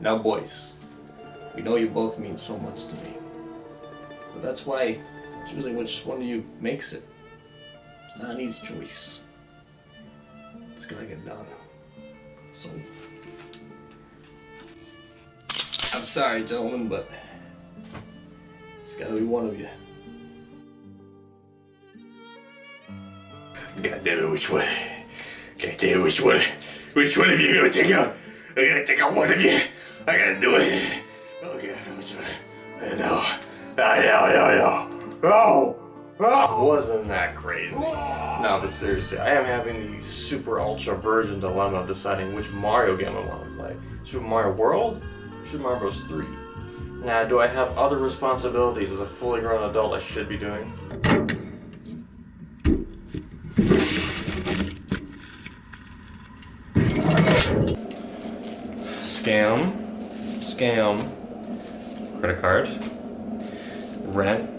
Now boys, we know you both mean so much to me. So that's why choosing which one of you makes it. It's not an easy choice. It's gonna get done. So I'm sorry, gentlemen, but it's gotta be one of you. God damn it, which one? God damn it, which one? Which one of you gonna take out? I gotta take out one of you. I gotta do it. Oh god, which one? I know. No! Wasn't that crazy? No, but seriously, I am having the super ultra version dilemma of deciding which Mario game I want to play. Super Mario World or Super Mario Bros. 3? Now, do I have other responsibilities as a fully grown adult I should be doing? Scam, credit card, rent,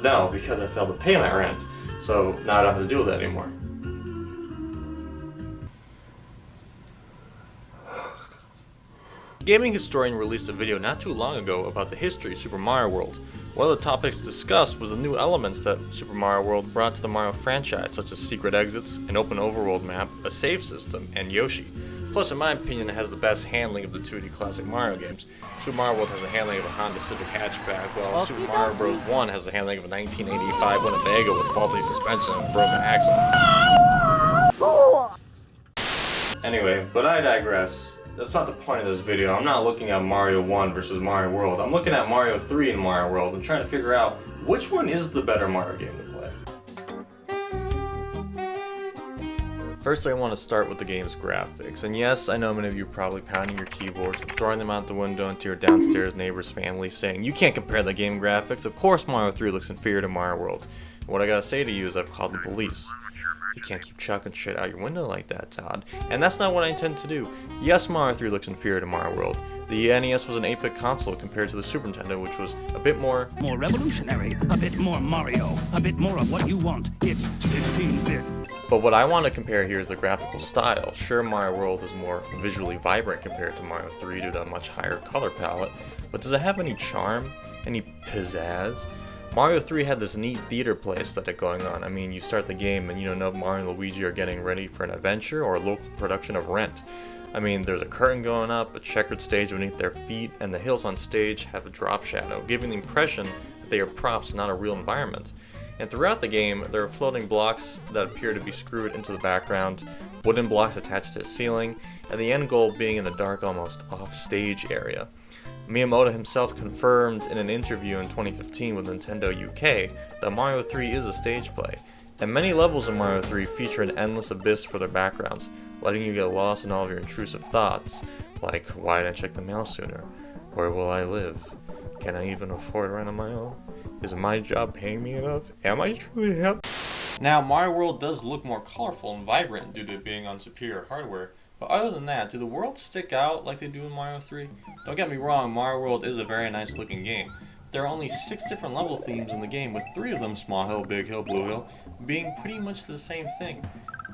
no, because I failed to pay my rent, so now I don't have to deal with that anymore. Gaming Historian released a video not too long ago about the history of Super Mario World. One of the topics discussed was the new elements that Super Mario World brought to the Mario franchise, such as secret exits, an open overworld map, a save system, and Yoshi. Plus, in my opinion, it has the best handling of the 2D classic Mario games. Super Mario World has the handling of a Honda Civic hatchback, while Super Mario Bros. 1 has the handling of a 1985 Winnebago with faulty suspension and a broken axle. Anyway, but I digress. That's not the point of this video. I'm not looking at Mario 1 versus Mario World. I'm looking at Mario 3 and Mario World and trying to figure out which one is the better Mario game to play. First, I want to start with the game's graphics. And yes, I know many of you are probably pounding your keyboards, throwing them out the window into your downstairs neighbor's family, saying, you can't compare the game graphics. Of course Mario 3 looks inferior to Mario World. And what I gotta say to you is I've called the police. You can't keep chucking shit out your window like that, Todd. And that's not what I intend to do. Yes, Mario 3 looks inferior to Mario World. The NES was an 8-bit console compared to the Super Nintendo, which was a bit more revolutionary, a bit more Mario, a bit more of what you want. It's 16-bit. But what I want to compare here is the graphical style. Sure, Mario World is more visually vibrant compared to Mario 3 due to a much higher color palette, but does it have any charm? Any pizzazz? Mario 3 had this neat theater play aesthetic going on. I mean, you start the game and you don't know if Mario and Luigi are getting ready for an adventure or a local production of Rent. I mean, there's a curtain going up, a checkered stage beneath their feet, and the hills on stage have a drop shadow, giving the impression that they are props, not a real environment. And throughout the game, there are floating blocks that appear to be screwed into the background, wooden blocks attached to the ceiling, and the end goal being in the dark, almost off-stage area. Miyamoto himself confirmed in an interview in 2015 with Nintendo UK that Mario 3 is a stage play, and many levels of Mario 3 feature an endless abyss for their backgrounds, letting you get lost in all of your intrusive thoughts, like, why didn't I check the mail sooner? Where will I live? Can I even afford rent on my own? Is my job paying me enough? Am I truly happy? Now, Mario World does look more colorful and vibrant due to it being on superior hardware, but other than that, do the worlds stick out like they do in Mario 3? Don't get me wrong, Mario World is a very nice looking game. There are only 6 different level themes in the game, with 3 of them, Small Hill, Big Hill, Blue Hill, being pretty much the same thing.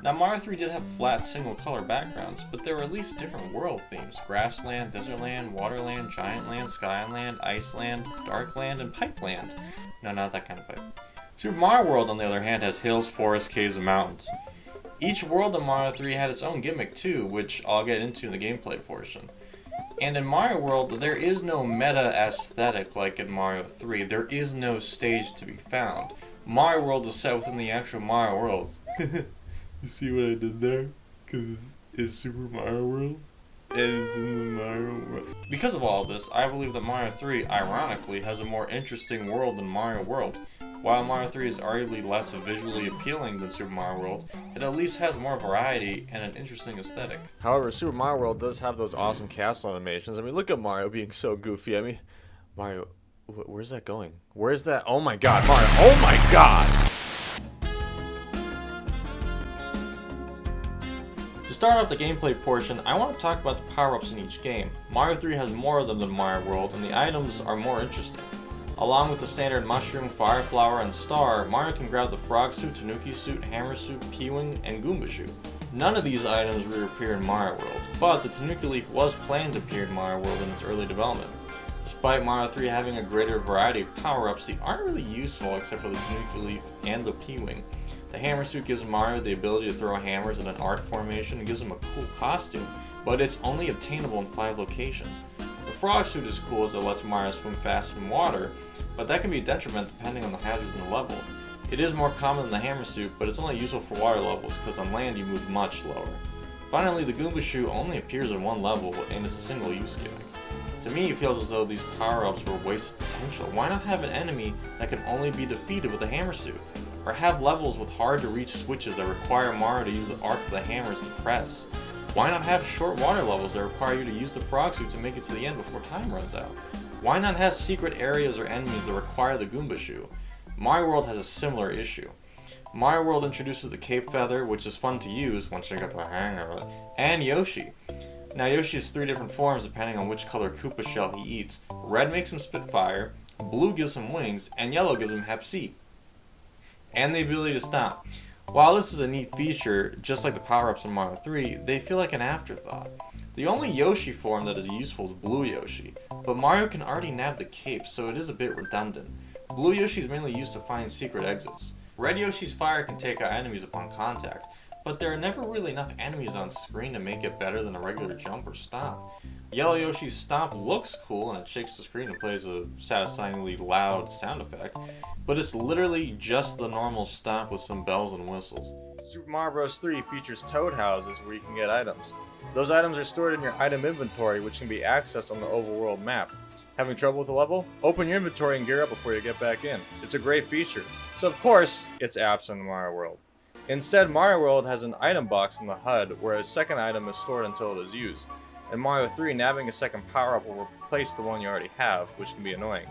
Now, Mario 3 did have flat single color backgrounds, but there were at least different world themes: Grassland, Desertland, Waterland, Giantland, Skyland, Iceland, Darkland, and Pipeland. No, not that kind of pipe. Super Mario World, on the other hand, has hills, forests, caves, and mountains. Each world in Mario 3 had its own gimmick too, which I'll get into in the gameplay portion. And in Mario World, there is no meta aesthetic like in Mario 3. There is no stage to be found. Mario World is set within the actual Mario World. You see what I did there? Because it's Super Mario World, and it's in the Mario World. Because of all of this, I believe that Mario 3, ironically, has a more interesting world than Mario World. While Mario 3 is arguably less visually appealing than Super Mario World, it at least has more variety and an interesting aesthetic. However, Super Mario World does have those awesome castle animations. I mean, look at Mario being so goofy. I mean, Mario, where's that going? Where's that? Oh my god, Mario, oh my god! To start off the gameplay portion, I want to talk about the power-ups in each game. Mario 3 has more of them than Mario World, and the items are more interesting. Along with the standard Mushroom, Fire Flower, and Star, Mario can grab the Frog Suit, Tanuki Suit, Hammer Suit, P-Wing, and Goomba Shoe. None of these items reappear in Mario World, but the Tanuki Leaf was planned to appear in Mario World in its early development. Despite Mario 3 having a greater variety of power-ups, they aren't really useful except for the Tanuki Leaf and the P-Wing. The Hammer Suit gives Mario the ability to throw hammers in an arc formation and gives him a cool costume, but it's only obtainable in 5 locations. The Frog Suit is cool as it lets Mario swim fast in water, but that can be a detriment depending on the hazards in the level. It is more common than the Hammer Suit, but it's only useful for water levels because on land you move much slower. Finally, the Goomba Shoe only appears in one level and it's a single use gimmick. To me, it feels as though these power-ups were wasted potential. Why not have an enemy that can only be defeated with a Hammer Suit? Or have levels with hard-to-reach switches that require Mario to use the arc of the hammers to press? Why not have short water levels that require you to use the Frog Suit to make it to the end before time runs out? Why not have secret areas or enemies that require the Goomba Shoe? Mario World has a similar issue. Mario World introduces the Cape Feather, which is fun to use once you get the hang of it, and Yoshi. Now Yoshi has 3 different forms depending on which color Koopa shell he eats. Red makes him spit fire, blue gives him wings, and yellow gives him Hep C. And the ability to stomp. While this is a neat feature, just like the power-ups in Mario 3, they feel like an afterthought. The only Yoshi form that is useful is Blue Yoshi, but Mario can already nab the cape, so it is a bit redundant. Blue Yoshi is mainly used to find secret exits. Red Yoshi's fire can take out enemies upon contact, but there are never really enough enemies on screen to make it better than a regular jump or stomp. Yellow Yoshi's stomp looks cool and it shakes the screen and plays a satisfyingly loud sound effect, but it's literally just the normal stomp with some bells and whistles. Super Mario Bros. 3 features toad houses where you can get items. Those items are stored in your item inventory, which can be accessed on the overworld map. Having trouble with the level? Open your inventory and gear up before you get back in. It's a great feature. So of course, it's absent in Mario World. Instead, Mario World has an item box in the HUD where a second item is stored until it is used. In Mario 3, nabbing a second power-up will replace the one you already have, which can be annoying.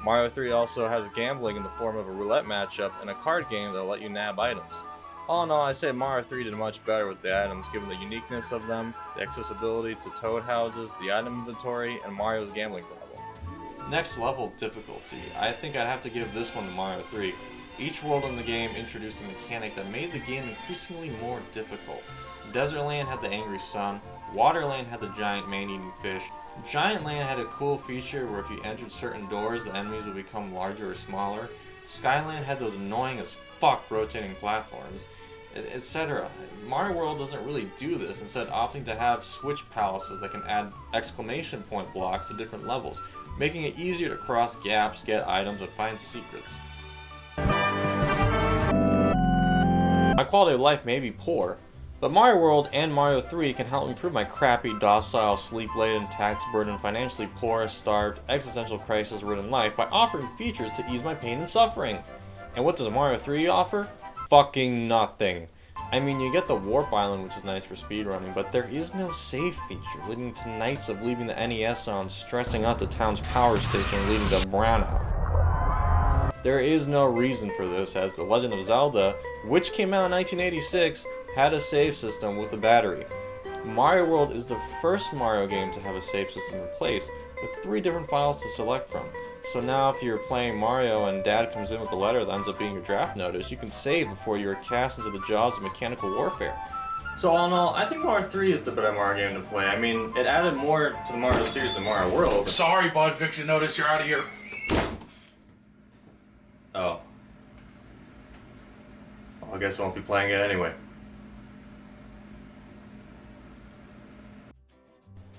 Mario 3 also has gambling in the form of a roulette matchup and a card game that will let you nab items. All in all, I'd say Mario 3 did much better with the items given the uniqueness of them, the accessibility to toad houses, the item inventory, and Mario's gambling problem. Next level difficulty. I think I'd have to give this one to Mario 3. Each world in the game introduced a mechanic that made the game increasingly more difficult. Desert Land had the angry sun, Waterland had the giant man-eating fish, Giant Land had a cool feature where if you entered certain doors, the enemies would become larger or smaller, Skyland had those annoying as fuck rotating platforms, etc. Mario World doesn't really do this, instead opting to have switch palaces that can add exclamation point blocks to different levels, making it easier to cross gaps, get items, and find secrets. My quality of life may be poor, but Mario World and Mario 3 can help improve my crappy, docile, sleep-laden, tax-burdened, financially poor, starved, existential crisis-ridden life by offering features to ease my pain and suffering. And what does Mario 3 offer? Fucking nothing. I mean, you get the Warp Island, which is nice for speedrunning, but there is no save feature, leading to nights of leaving the NES on, stressing out the town's power station, leading to brownout. There is no reason for this, as The Legend of Zelda, which came out in 1986, had a save system with a battery. Mario World is the first Mario game to have a save system in place, with 3 different files to select from. So now if you're playing Mario and Dad comes in with a letter that ends up being your draft notice, you can save before you're cast into the jaws of mechanical warfare. So all in all, I think Mario 3 is the better Mario game to play. I mean, it added more to the Mario series than Mario World. Sorry, bud, Fiction Notice, you're out of here. Oh. Well, I guess I won't be playing it anyway.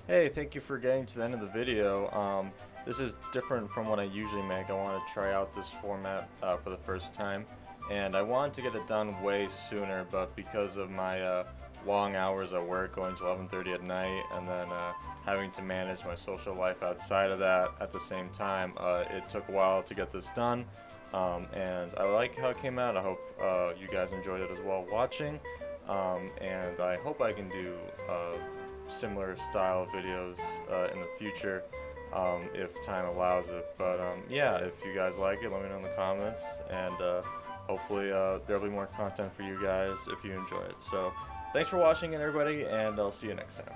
Hey, thank you for getting to the end of the video. This is different from what I usually make. I want to try out this format for the first time. And I wanted to get it done way sooner, but because of my long hours at work, going to 11:30 at night, and then having to manage my social life outside of that at the same time, it took a while to get this done. And I like how it came out. I hope you guys enjoyed it as well watching. And I hope I can do similar style videos in the future if time allows it. But yeah, if you guys like it, let me know in the comments. And hopefully there'll be more content for you guys if you enjoy it. So thanks for watching, everybody, and I'll see you next time.